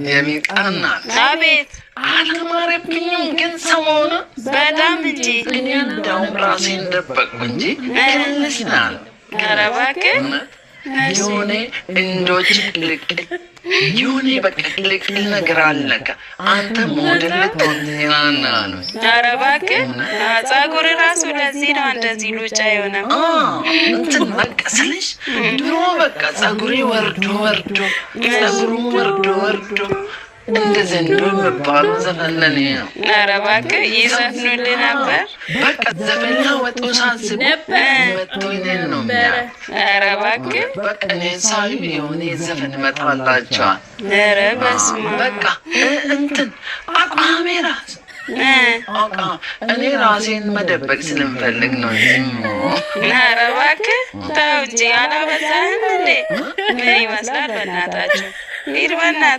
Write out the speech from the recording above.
የሚጣና አቤት አላማረብኝም ግን ሰሞኑ በጣም እንጂ እኔ እንዳውም ራሴን ደበቅኩ እንጂ ከልስናል። ኧረ እባክህ የሆነ እንዶች ልቅል የሆነ በቃ ልቅል ነገር አለካ አንተ ሞዴል ልትሆን ነው። ኧረ እባክህ ፀጉር ራሱ ለዚህ ነው እንደዚህ ሉጫ የሆነ እንትን በቃ ስልሽ ድሮ በቃ ፀጉሬ ወርዶ ፀጉሩም ወርዶ እንደ ዘንዶ የሚባለው ዘፈን ለኔ ነው። ኧረ እባክህ ይዘፍኑልህ ነበር። በቃ ዘፈን ወጡ ሳስብ መጥቶ እኔን ነው የሚያው። ኧረ እባክህ በቃ እኔ ሳዩ የሆነ ዘፈን ይመጣላቸዋል። ኧረ በስመ አብ በቃ እንትን አቋሜ ራሱ እኔ ራሴን መደበቅ ስለምፈልግ ነው እንጂ። ኧረ እባክህ ተው እንጂ አላበዛህም እንዴ? ምን ይመስላል? በእናታችሁ ሂድ በእናትህ።